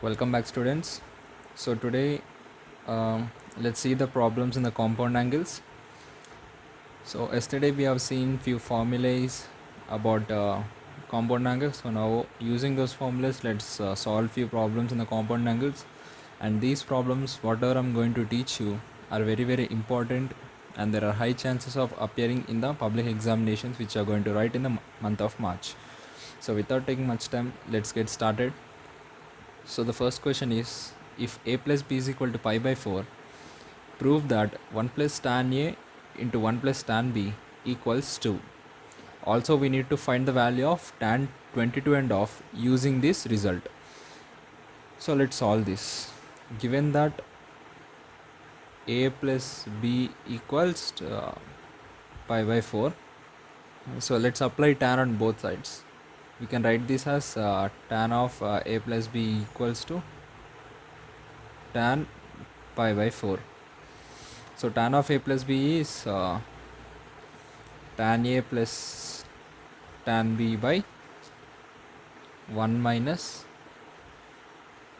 Welcome back, students. So today, let's see the problems in the compound angles. So yesterday we have seen few formulas about compound angles. So now using those formulas, let's solve few problems in the compound angles. And these problems, whatever I'm going to teach you, are very important, and there are high chances of appearing in the public examinations which are going to write in the month of March. So without taking much time, let's get started. So the first question is, if a plus b is equal to pi by 4, prove that 1 plus tan a into 1 plus tan b equals 2. Also, we need to find the value of tan 22 and off using this result. So let's solve this. Given that a plus b equals pi by 4, so let's apply tan on both sides. We can write this as tan of a plus b equals to tan pi by 4. So tan of a plus b is tan a plus tan b by 1 minus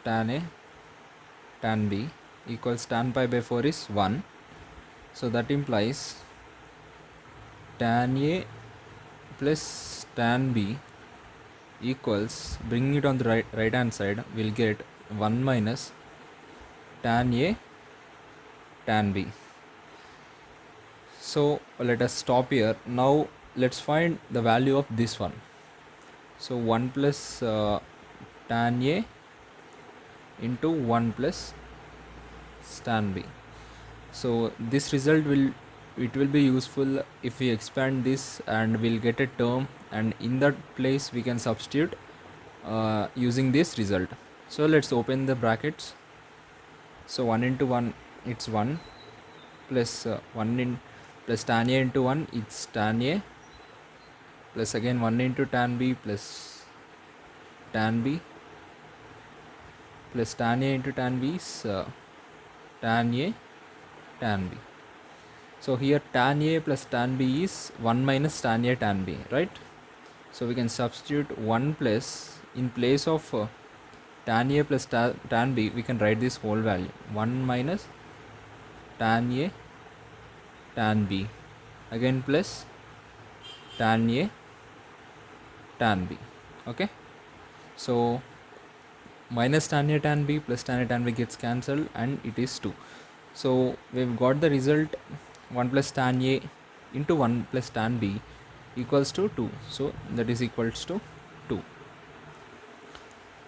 tan a tan b equals tan pi by 4 is 1. So that implies tan a plus tan b equals, bringing it on the right hand side, we'll get 1 minus tan a tan b. So let us stop here. Now let's find the value of this one. So 1 plus tan a into 1 plus tan b. So this result will be useful if we expand this, and we'll get a term, and in that place we can substitute using this result. So let's open the brackets. So 1 into 1, it's 1, plus 1 in plus tan a into 1, it's tan a, plus again 1 into tan b plus tan b, plus tan a into tan b is tan a tan b. So here tan a plus tan b is 1 minus tan a tan b, right? So we can substitute 1 plus, in place of tan a plus tan b, we can write this whole value, 1 minus tan a tan b, again plus tan a tan b. Okay, so minus tan a tan b plus tan a tan b gets cancelled, and it is 2. So we've got the result 1 plus tan a into 1 plus tan b equals to 2. So that is equals to 2.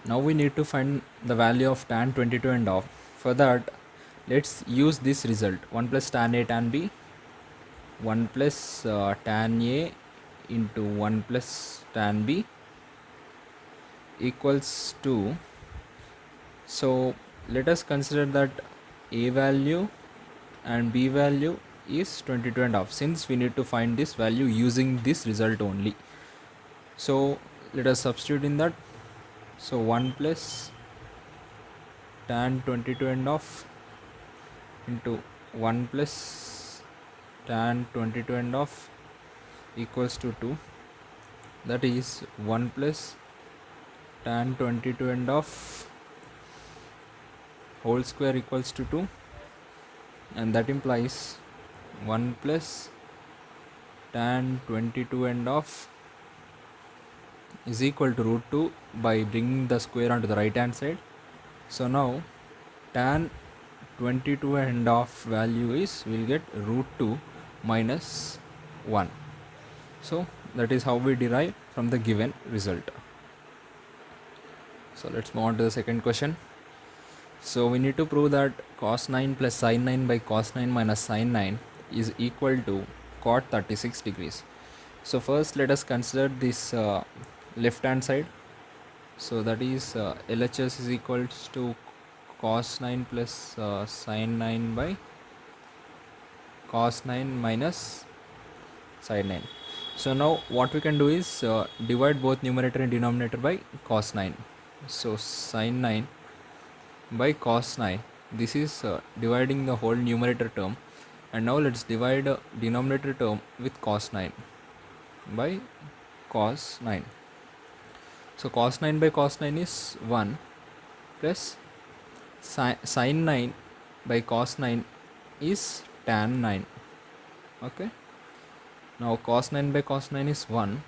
Now we need to find the value of tan 22 and off. For that, let's use this result, 1 plus tan a tan b, 1 plus tan a into 1 plus tan b equals 2. So let us consider that a value and b value is 22 and half, since we need to find this value using this result only. So let us substitute in that. So 1 plus tan 22 and half into 1 plus tan 22 and half equals to 2. That is 1 plus tan 22 and half whole square equals to 2, and that implies 1 plus tan 22 and half is equal to root 2 by bringing the square onto the right hand side. So now tan 22 and half value is, we'll get root 2 minus 1. So that is how we derive from the given result. So let's move on to the second question. So we need to prove that cos 9 plus sin 9 by cos 9 minus sin 9 is equal to cot 36 degrees. So first let us consider this left hand side. So that is LHS is equals to cos 9 plus sin 9 by cos 9 minus sin 9. So now what we can do is divide both numerator and denominator by cos 9. So sin 9 by cos 9, this is dividing the whole numerator term, and now let's divide denominator term with cos 9 by cos 9. So cos 9 by cos 9 is 1, plus sin 9 by cos 9 is tan 9. Okay, now cos 9 by cos 9 is 1,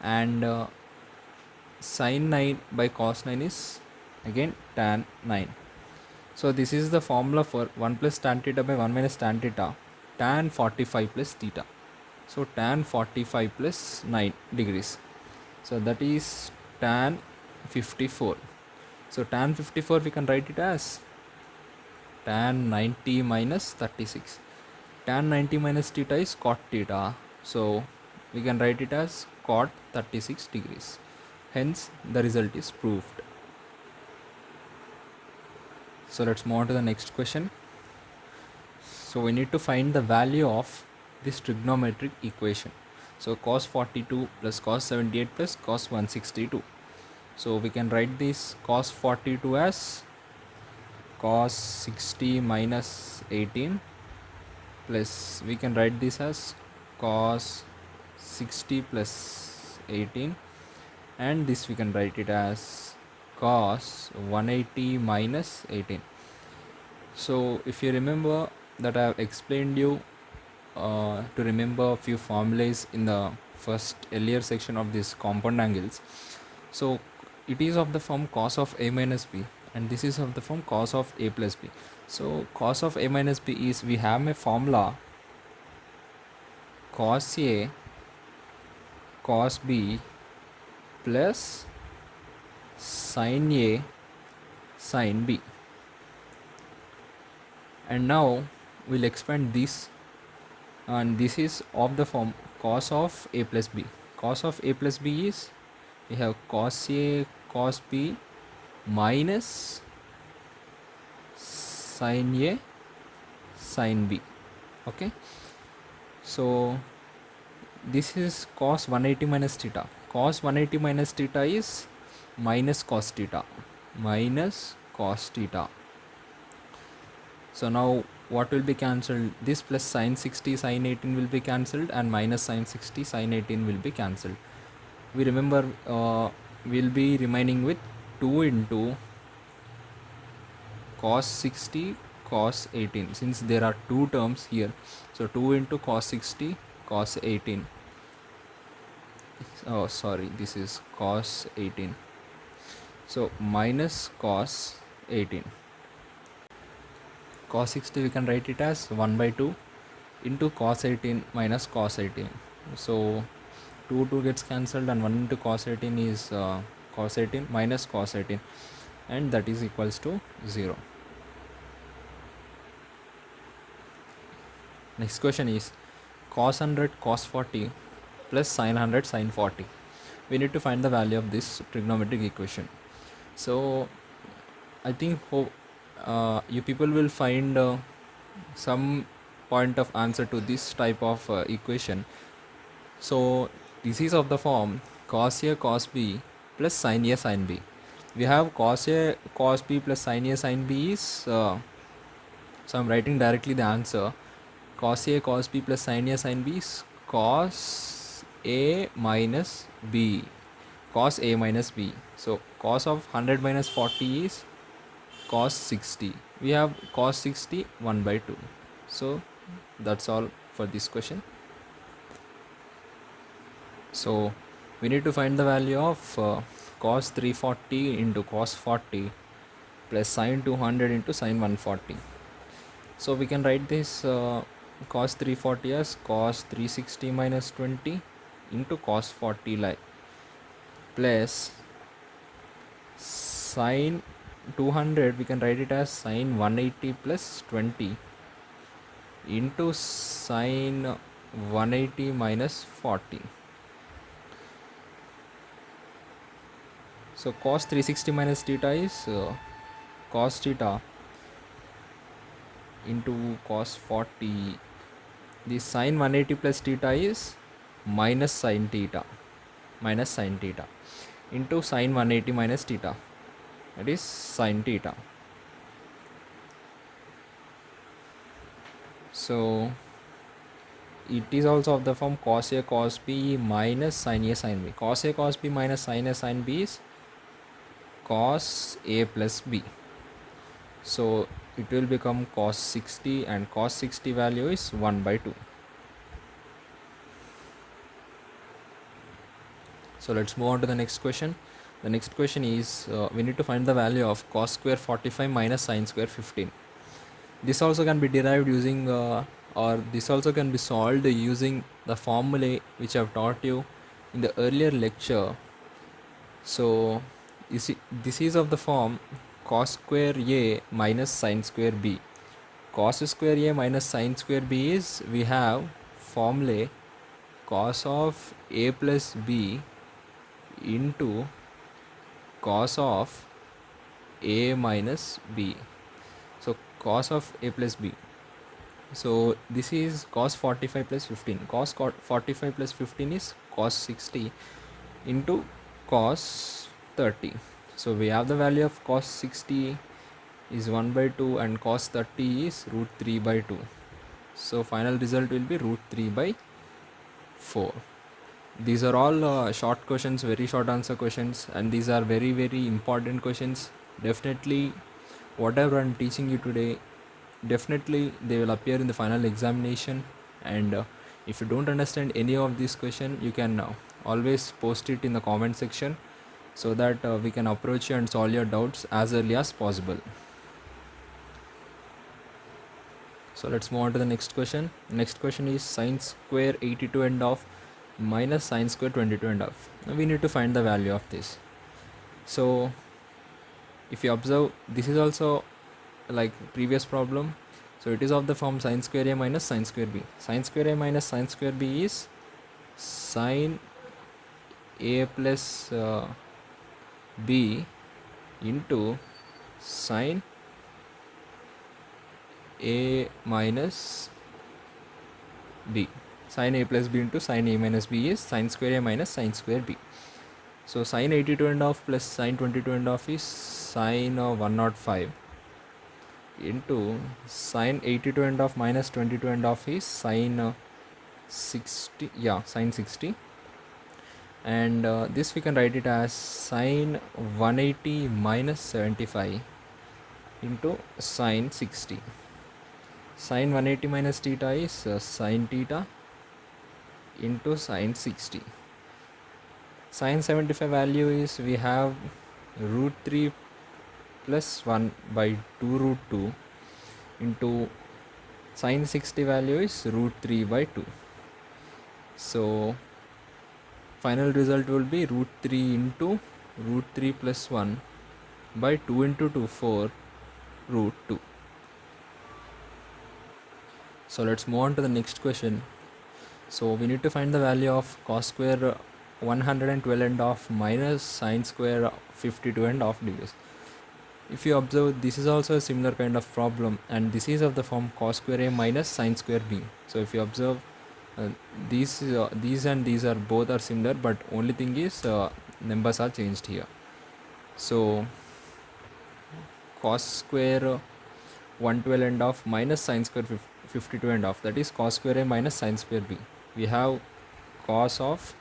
and sin 9 by cos 9 is again tan 9. So this is the formula for 1 plus tan theta by 1 minus tan theta, tan 45 plus theta. So tan 45 plus 9 degrees. So that is tan 54. So tan 54 we can write it as tan 90 minus 36. Tan 90 minus theta is cot theta. So we can write it as cot 36 degrees. Hence the result is proved. So let's move on to the next question. So we need to find the value of this trigonometric equation. So cos 42 plus cos 78 plus cos 162. So we can write this cos 42 as cos 60 minus 18, plus we can write this as cos 60 plus 18, and this we can write it as cos 180 minus 18. So if you remember that I have explained you to remember a few formulas in the first earlier section of this compound angles. So it is of the form cos of a minus b, and this is of the form cos of a plus b. So cos of a minus b is, we have a formula cos a cos b plus sin a sin b, and now we'll expand this, and this is of the form cos of a plus b. Cos of a plus b is, we have cos a cos b minus sin a sin b. Okay, so this is cos 180 minus theta. Cos 180 minus theta is minus cos theta, minus cos theta. So now what will be cancelled? This plus sin 60 sin 18 will be cancelled, and minus sin 60 sin 18 will be cancelled. We remember we'll be remaining with 2 into cos 60 cos 18, since there are two terms here. So 2 into cos 60 cos 18. Oh sorry, this is cos 18. So minus cos 18. Cos 60 we can write it as 1 by 2 into cos 18 minus cos 18. So 2 gets cancelled, and 1 into cos 18 is cos 18 minus cos 18, and that is equals to 0. Next question is cos 100 cos 40 plus sin 100 sin 40. We need to find the value of this trigonometric equation. So I think you people will find some point of answer to this type of equation. So this is of the form cos a cos b plus sin a sin b. We have cos a cos b plus sin a sin b is, so I'm writing directly the answer. Cos a cos b plus sin a sin b is cos a minus b, cos a minus b. So cos of 100 minus 40 is cos 60. We have cos 60 1 by 2. So that's all for this question. So we need to find the value of cos 340 into cos 40 plus sin 200 into sin 140. So we can write this cos 340 as cos 360 minus 20 into cos 40 like, plus sin 200 we can write it as sin 180 plus 20 into sin 180 minus 40. So cos 360 minus theta is cos theta into cos 40. The sin 180 plus theta is minus sin theta into sin 180 minus theta, that is sin theta. So it is also of the form cos a cos b minus sin a sin b. Cos a cos b minus sin a sin b is cos a plus b. So it will become cos 60, and cos 60 value is 1 by 2. So let's move on to the next question. The next question is we need to find the value of cos square 45 minus sin square 15. This also can be derived using or this also can be solved using the formulae which I have taught you in the earlier lecture. So you see, this is of the form cos square a minus sin square b. Cos square a minus sin square b is, we have formulae cos of a plus b into cos of a minus b. So cos of a plus b. So this is cos 45 plus 15. Cos 45 plus 15 is cos 60 into cos 30. So we have the value of cos 60 is 1 by 2 and cos 30 is root 3 by 2. So final result will be root 3 by 4. These are all short questions, very short answer questions, and these are very, very important questions. Definitely whatever I'm teaching you today, definitely they will appear in the final examination. And if you don't understand any of this question, you can always post it in the comment section, so that we can approach you and solve your doubts as early as possible. So let's move on to the next question. Next question is sin square 82 and half minus sin square 22 and half. Now we need to find the value of this. So if you observe, this is also like previous problem. So it is of the form sin square a minus sin square b. Sin square a minus sin square b is sin a plus b into sin a minus b. Sin a plus b into sin a minus b is sin square a minus sin square b. So sin 82 and half plus sin 22 and half is sin 105 into sin 82 and half minus 22 and half is sin 60, sin 60. And this we can write it as sin 180 minus 75 into sin 60. Sin 180 minus theta is sin theta into sin 60. Sin 75 value is, we have root 3 plus 1 by 2 root 2 into sin 60 value is root 3 by 2. So final result will be root 3 into root 3 plus 1 by 2 into 2, 4 root 2. So let's move on to the next question. So we need to find the value of cos square 112 and half minus sin square 52 and half degrees. If you observe, this is also a similar kind of problem, and this is of the form cos square a minus sin square b. So if you observe, these and these are both are similar, but only thing is numbers are changed here. So cos square 112 and half minus sin square 52 and half, that is cos square a minus sin square b. We have cos of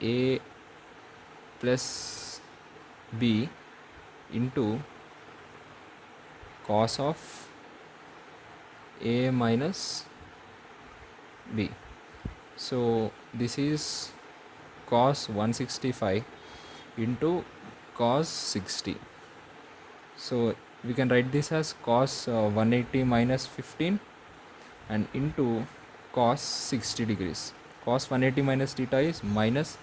a plus b into cos of a minus b. So this is cos 165 into cos 60. So we can write this as cos 180 minus 15 and into cos 60 degrees. Cos 180 minus theta is minus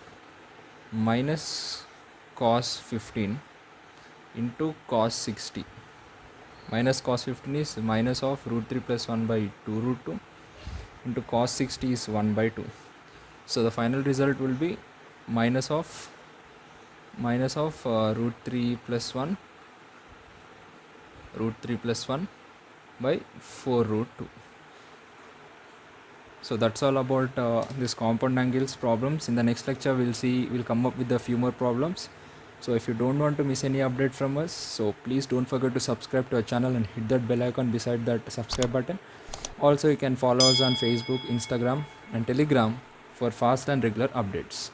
cos 15 into cos 60. Minus cos 15 is minus of root 3 plus 1 by 2 root 2 into cos 60 is 1 by 2. So the final result will be minus of root 3 plus 1 by 4 root 2. So that's all about this compound angles problems. In the next lecture we'll come up with a few more problems. So if you don't want to miss any update from us, so please don't forget to subscribe to our channel and hit that bell icon beside that subscribe button. Also you can follow us on Facebook, Instagram and Telegram for fast and regular updates.